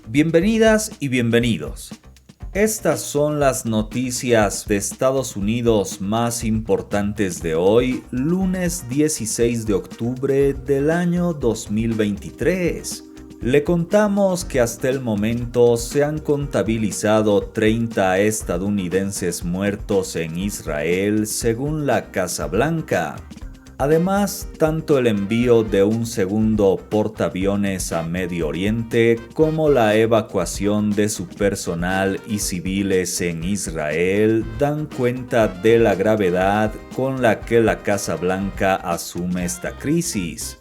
Bienvenidas y bienvenidos. Estas son las noticias de Estados Unidos más importantes de hoy, lunes 16 de octubre del año 2023. Le contamos que hasta el momento se han contabilizado 30 estadounidenses muertos en Israel, según la Casa Blanca. Además, tanto el envío de un segundo portaaviones a Medio Oriente como la evacuación de su personal y civiles en Israel dan cuenta de la gravedad con la que la Casa Blanca asume esta crisis.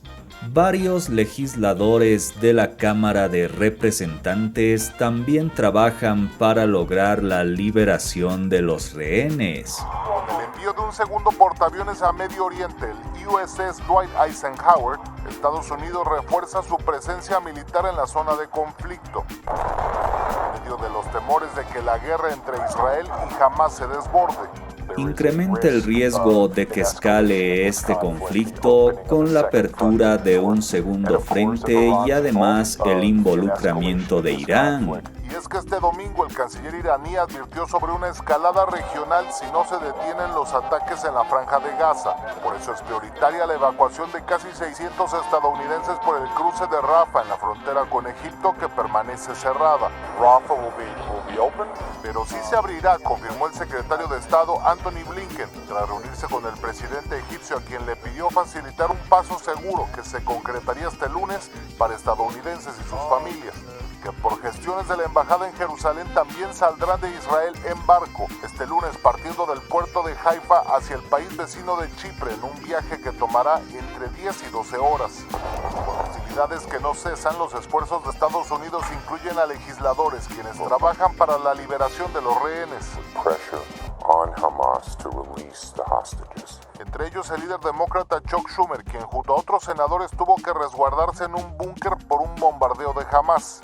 Varios legisladores de la Cámara de Representantes también trabajan para lograr la liberación de los rehenes. Con el envío de un segundo portaaviones a Medio Oriente, el USS Dwight Eisenhower, Estados Unidos refuerza su presencia militar en la zona de conflicto. En medio de los temores de que la guerra entre Israel y Hamas se desborde, incrementa el riesgo de que escale este conflicto con la apertura de un segundo frente y además el involucramiento de Irán. Y es que este domingo el canciller iraní advirtió sobre una escalada regional si no se detienen los ataques en la franja de Gaza. Por eso es prioritaria la evacuación de casi 600 estadounidenses por el cruce de Rafah en la frontera con Egipto, que permanece cerrada. Rafah will be open, pero sí se abrirá, confirmó el secretario de Estado Antony Blinken, tras reunirse con el presidente egipcio, a quien le pidió facilitar un paso seguro que se concretaría este lunes para estadounidenses y sus familias, que por gestiones de la embajada en Jerusalén también saldrán de Israel en barco este lunes, partiendo del puerto de Haifa hacia el país vecino de Chipre, en un viaje que tomará entre 10 y 12 horas. Con hostilidades que no cesan, los esfuerzos de Estados Unidos incluyen a legisladores quienes trabajan para la liberación de los rehenes. Entre ellos el líder demócrata Chuck Schumer, quien junto a otros senadores tuvo que resguardarse en un búnker por un bombardeo de Hamas.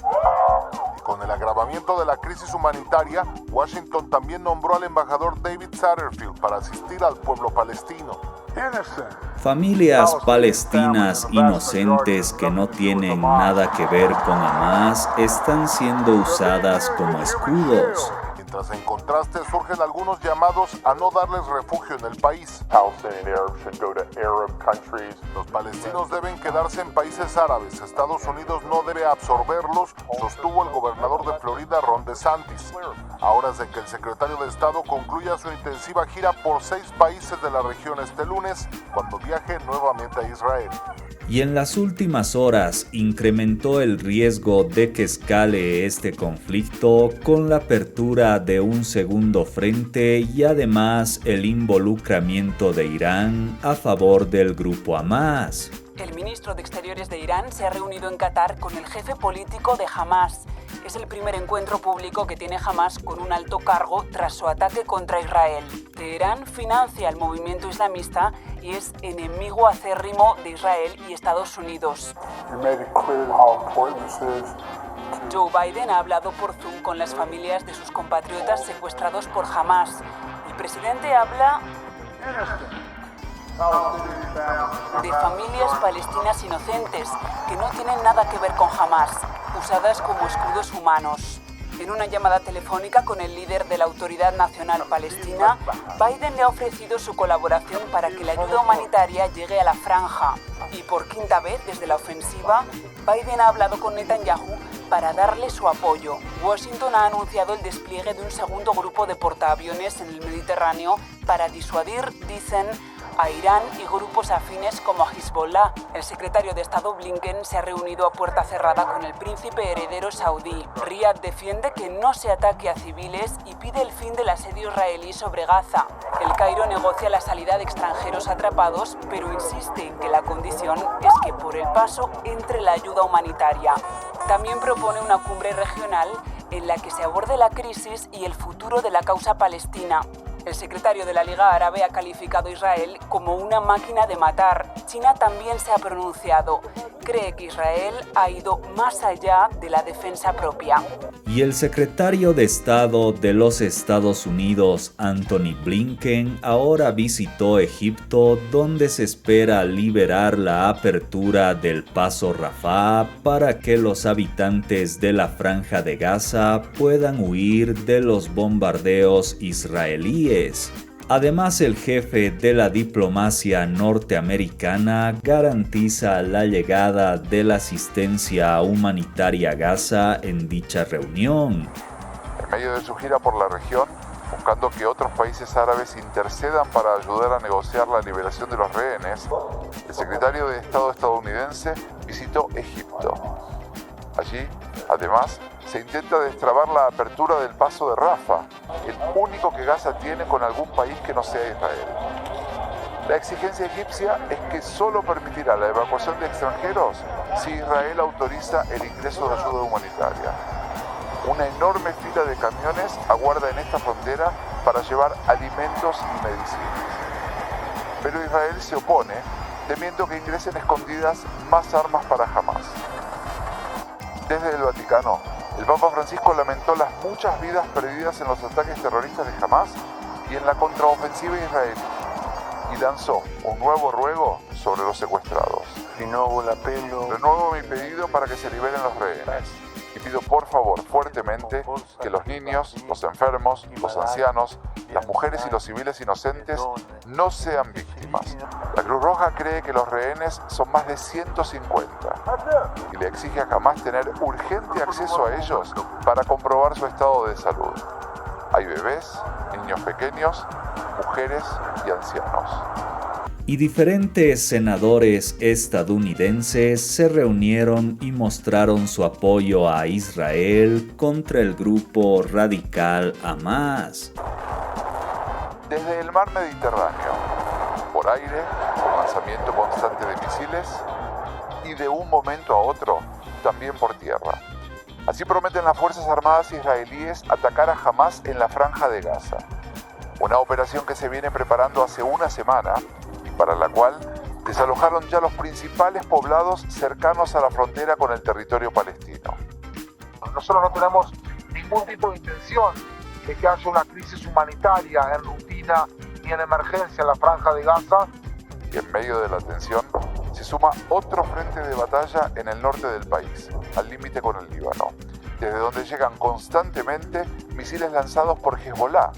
Y con el agravamiento de la crisis humanitaria, Washington también nombró al embajador David Satterfield para asistir al pueblo palestino. Familias palestinas inocentes que no tienen nada que ver con Hamas están siendo usadas como escudos. Mientras en contraste surgen algunos llamados a no darles refugio en el país. Los palestinos deben quedarse en países árabes. Estados Unidos no debe absorberlos, sostuvo el gobernador de Florida, Ron DeSantis. A horas de que el secretario de Estado concluya su intensiva gira por 6 países de la región este lunes, cuando viaje nuevamente a Israel. Y en las últimas horas incrementó el riesgo de que escale este conflicto con la apertura de un segundo frente y además el involucramiento de Irán a favor del grupo Hamas. El ministro de Exteriores de Irán se ha reunido en Qatar con el jefe político de Hamas. Es el primer encuentro público que tiene Hamas con un alto cargo tras su ataque contra Israel. Teherán financia al movimiento islamista y es enemigo acérrimo de Israel y Estados Unidos. Joe Biden ha hablado por Zoom con las familias de sus compatriotas secuestrados por Hamas. El presidente habla de familias palestinas inocentes que no tienen nada que ver con Hamas, usadas como escudos humanos. En una llamada telefónica con el líder de la Autoridad Nacional Palestina, Biden le ha ofrecido su colaboración para que la ayuda humanitaria llegue a la franja. Y por quinta vez desde la ofensiva, Biden ha hablado con Netanyahu para darle su apoyo. Washington ha anunciado el despliegue de un segundo grupo de portaaviones en el Mediterráneo para disuadir, dicen, a Irán y grupos afines como a Hezbollah. El secretario de Estado Blinken se ha reunido a puerta cerrada con el príncipe heredero saudí. Riyadh defiende que no se ataque a civiles y pide el fin del asedio israelí sobre Gaza. El Cairo negocia la salida de extranjeros atrapados, pero insiste en que la condición es que por el paso entre la ayuda humanitaria. También propone una cumbre regional en la que se aborde la crisis y el futuro de la causa palestina. El secretario de la Liga Árabe ha calificado a Israel como una máquina de matar. China también se ha pronunciado. cree que Israel ha ido más allá de la defensa propia. Y el secretario de Estado de los Estados Unidos, Antony Blinken, ahora visitó Egipto, donde se espera liberar la apertura del paso Rafah para que los habitantes de la Franja de Gaza puedan huir de los bombardeos israelíes. Además, el jefe de la diplomacia norteamericana garantiza la llegada de la asistencia humanitaria a Gaza en dicha reunión. En medio de su gira por la región, buscando que otros países árabes intercedan para ayudar a negociar la liberación de los rehenes, el secretario de Estado estadounidense visitó Egipto. Allí, además, se intenta destrabar la apertura del paso de Rafah, el único que Gaza tiene con algún país que no sea Israel. La exigencia egipcia es que solo permitirá la evacuación de extranjeros si Israel autoriza el ingreso de ayuda humanitaria. Una enorme fila de camiones aguarda en esta frontera para llevar alimentos y medicinas. Pero Israel se opone, temiendo que ingresen escondidas más armas para Hamás. Desde el Vaticano, el Papa Francisco lamentó las muchas vidas perdidas en los ataques terroristas de Hamás y en la contraofensiva israelí, y lanzó un nuevo ruego sobre los secuestrados. Renuevo mi pedido para que se liberen los rehenes. Y pido por favor fuertemente que los niños, los enfermos, los ancianos, las mujeres y los civiles inocentes no sean víctimas. La Cruz Roja cree que los rehenes son más de 150 y le exige a Hamás tener urgente acceso a ellos para comprobar su estado de salud. Hay bebés, niños pequeños, mujeres y ancianos. Y diferentes senadores estadounidenses se reunieron y mostraron su apoyo a Israel contra el grupo radical Hamás. Desde el mar Mediterráneo, por aire, con lanzamiento constante de misiles, y de un momento a otro, también por tierra. Así prometen las Fuerzas Armadas israelíes atacar a Hamás en la Franja de Gaza. Una operación que se viene preparando hace una semana, para la cual desalojaron ya los principales poblados cercanos a la frontera con el territorio palestino. Nosotros no tenemos ningún tipo de intención de que haya una crisis humanitaria en rutina ni en emergencia en la Franja de Gaza. Y en medio de la tensión se suma otro frente de batalla en el norte del país, al límite con el Líbano, desde donde llegan constantemente misiles lanzados por Hezbollah,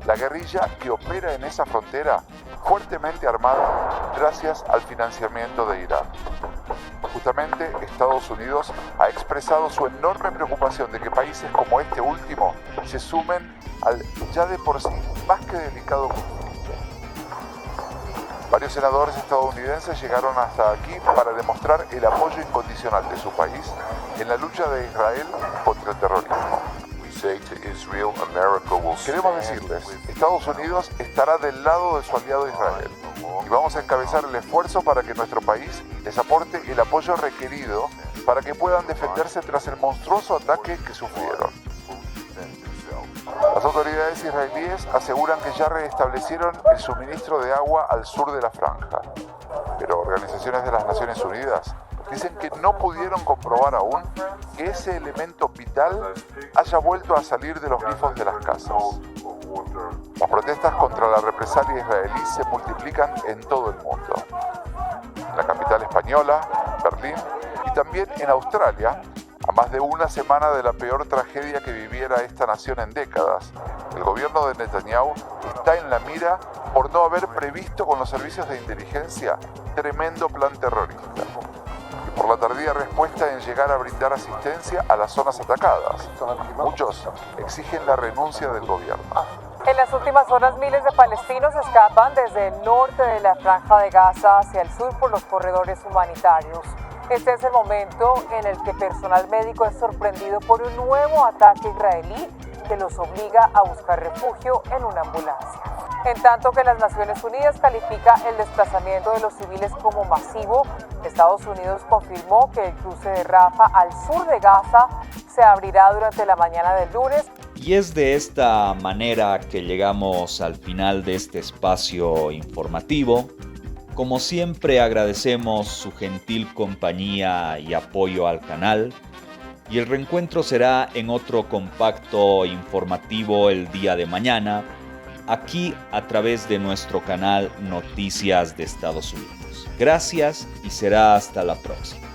la guerrilla que opera en esa frontera, fuertemente armada gracias al financiamiento de Irán. Justamente Estados Unidos ha expresado su enorme preocupación de que países como este último se sumen al ya de por sí más que delicado conflicto. Varios senadores estadounidenses llegaron hasta aquí para demostrar el apoyo incondicional de su país en la lucha de Israel contra el terrorismo. Queremos decirles, Estados Unidos estará del lado de su aliado Israel y vamos a encabezar el esfuerzo para que nuestro país les aporte el apoyo requerido para que puedan defenderse tras el monstruoso ataque que sufrieron. Las autoridades israelíes aseguran que ya restablecieron el suministro de agua al sur de la franja, pero organizaciones de las Naciones Unidas dicen que no pudieron comprobar aún que ese elemento vital haya vuelto a salir de los grifos de las casas. Las protestas contra la represalia israelí se multiplican en todo el mundo. En la capital española, Berlín, y también en Australia, a más de una semana de la peor tragedia que viviera esta nación en décadas, el gobierno de Netanyahu está en la mira por no haber previsto con los servicios de inteligencia tremendo plan terrorista. Por la tardía respuesta en llegar a brindar asistencia a las zonas atacadas. Muchos exigen la renuncia del gobierno. En las últimas horas, miles de palestinos escapan desde el norte de la Franja de Gaza hacia el sur por los corredores humanitarios. Este es el momento en el que personal médico es sorprendido por un nuevo ataque israelí que los obliga a buscar refugio en una ambulancia. En tanto que las Naciones Unidas califica el desplazamiento de los civiles como masivo, Estados Unidos confirmó que el cruce de Rafah al sur de Gaza se abrirá durante la mañana del lunes. Y es de esta manera que llegamos al final de este espacio informativo. Como siempre, agradecemos su gentil compañía y apoyo al canal. Y el reencuentro será en otro compacto informativo el día de mañana, aquí a través de nuestro canal Noticias de Estados Unidos. Gracias y será hasta la próxima.